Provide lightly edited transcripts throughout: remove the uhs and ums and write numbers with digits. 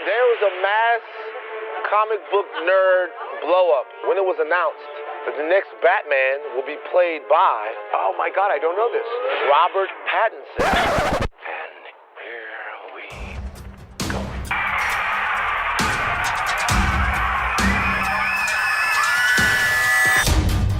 There was a mass comic book nerd blow-up when it was announced that the next Batman will be played by... Oh my God, I don't know this. Robert Pattinson. And here we go.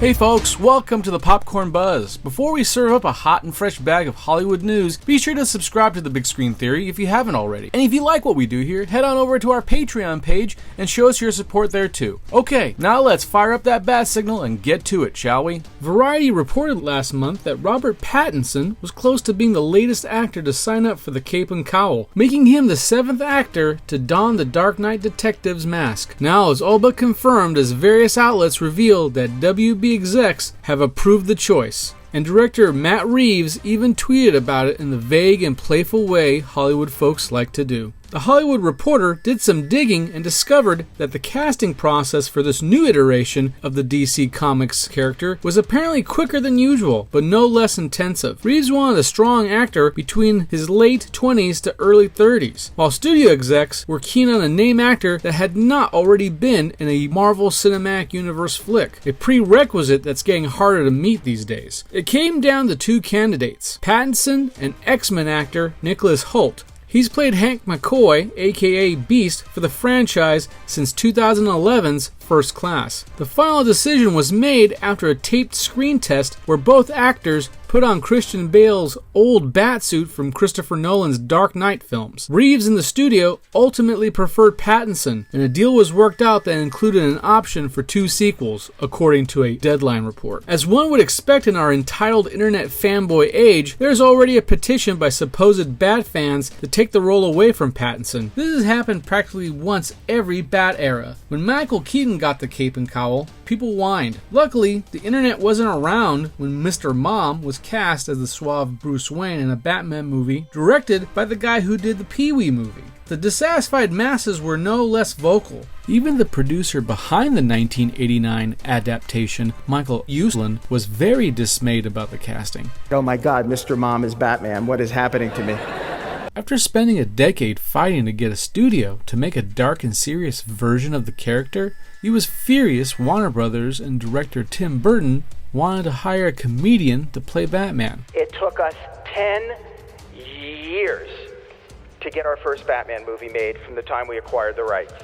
Hey folks, welcome to the Popcorn Buzz. Before we serve up a hot and fresh bag of Hollywood news, be sure to subscribe to the Big Screen Theory if you haven't already. And if you like what we do here, head on over to our Patreon page and show us your support there too. Okay, now let's fire up that bat signal and get to it, shall we? Variety reported last month that Robert Pattinson was close to being the latest actor to sign up for the Cape and Cowl, making him the 7th actor to don the Dark Knight Detective's mask. Now it's all but confirmed as various outlets reveal that WB execs have approved the choice, and director Matt Reeves even tweeted about it in the vague and playful way Hollywood folks like to do. The Hollywood Reporter did some digging and discovered that the casting process for this new iteration of the DC Comics character was apparently quicker than usual, but no less intensive. Reeves wanted a strong actor between his late 20s to early 30s, while studio execs were keen on a name actor that had not already been in a Marvel Cinematic Universe flick, a prerequisite that's getting harder to meet these days. It came down to two candidates, Pattinson and X-Men actor Nicholas Hoult. He's played Hank McCoy, aka Beast, for the franchise since 2011's First Class. The final decision was made after a taped screen test where both actors put on Christian Bale's old Batsuit from Christopher Nolan's Dark Knight films. Reeves in the studio ultimately preferred Pattinson, and a deal was worked out that included an option for 2 sequels, according to a Deadline report. As one would expect in our entitled internet fanboy age, there's already a petition by supposed Bat fans to take the role away from Pattinson. This has happened practically once every Bat era. When Michael Keaton got the Cape and Cowl, people whined. Luckily, the internet wasn't around when Mr. Mom was cast as the suave Bruce Wayne in a Batman movie directed by the guy who did the Pee-wee movie. The dissatisfied masses were no less vocal. Even the producer behind the 1989 adaptation, Michael Uslan, was very dismayed about the casting. Oh my God, Mr. Mom is Batman. What is happening to me? After spending a decade fighting to get a studio to make a dark and serious version of the character, he was furious Warner Brothers and director Tim Burton wanted to hire a comedian to play Batman. It took us 10 years to get our first Batman movie made from the time we acquired the rights.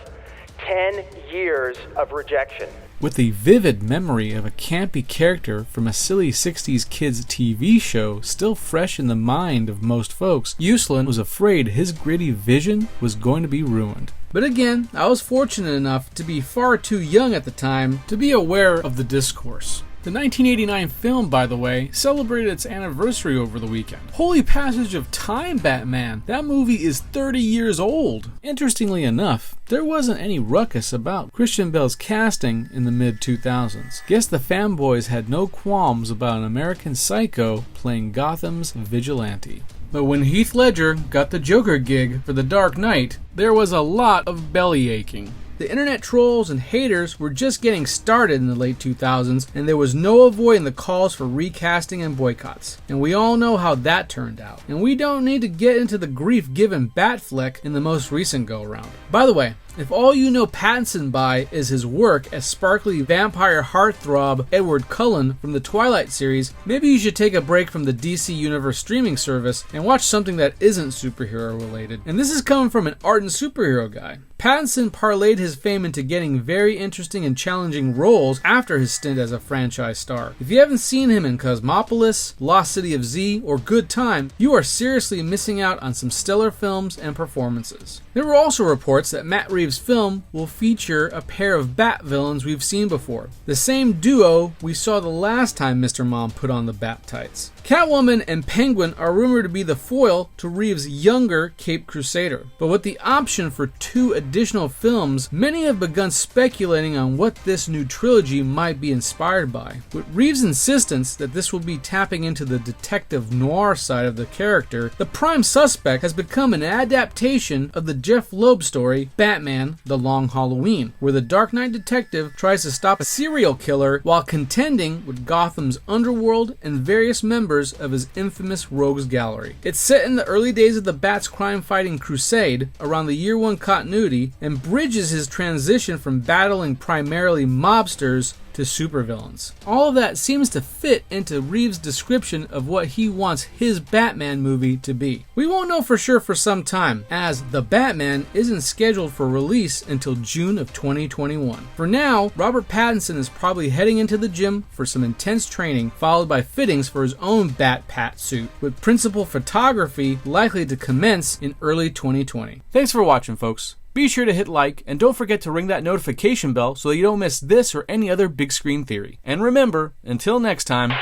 10 years of rejection. With the vivid memory of a campy character from a silly 60s kids TV show still fresh in the mind of most folks, Uslan was afraid his gritty vision was going to be ruined. But again, I was fortunate enough to be far too young at the time to be aware of the discourse. The 1989 film, by the way, celebrated its anniversary over the weekend. Holy passage of time, Batman! That movie is 30 years old! Interestingly enough, there wasn't any ruckus about Christian Bale's casting in the mid-2000s. Guess the fanboys had no qualms about an American Psycho playing Gotham's vigilante. But when Heath Ledger got the Joker gig for The Dark Knight, there was a lot of belly aching. The internet trolls and haters were just getting started in the late 2000s, and there was no avoiding the calls for recasting and boycotts. And we all know how that turned out. And we don't need to get into the grief given Batfleck in the most recent go-around. By the way, if all you know Pattinson by is his work as sparkly vampire heartthrob Edward Cullen from the Twilight series, maybe you should take a break from the DC Universe streaming service and watch something that isn't superhero related. And this is coming from an ardent superhero guy. Pattinson parlayed his fame into getting very interesting and challenging roles after his stint as a franchise star. If you haven't seen him in Cosmopolis, Lost City of Z, or Good Time, you are seriously missing out on some stellar films and performances. There were also reports that Matt Reeves' film will feature a pair of Bat villains we've seen before. The same duo we saw the last time Mr. Mom put on the Bat tights. Catwoman and Penguin are rumored to be the foil to Reeves' younger Caped Crusader. But with the option for 2 additional films, many have begun speculating on what this new trilogy might be inspired by. With Reeves' insistence that this will be tapping into the detective noir side of the character, the prime suspect has become an adaptation of the Jeff Loeb story, Batman: The Long Halloween, where the Dark Knight detective tries to stop a serial killer while contending with Gotham's underworld and various members covers of his infamous Rogues Gallery. It's set in the early days of the Bat's crime-fighting crusade, around the Year One continuity, and bridges his transition from battling primarily mobsters to supervillains. All of that seems to fit into Reeves' description of what he wants his Batman movie to be. We won't know for sure for some time, as The Batman isn't scheduled for release until June of 2021. For now, Robert Pattinson is probably heading into the gym for some intense training, followed by fittings for his own Bat-Pat suit, with principal photography likely to commence in early 2020. Thanks for watching, folks. Be sure to hit like, and don't forget to ring that notification bell so that you don't miss this or any other Big Screen Theory. And remember, until next time...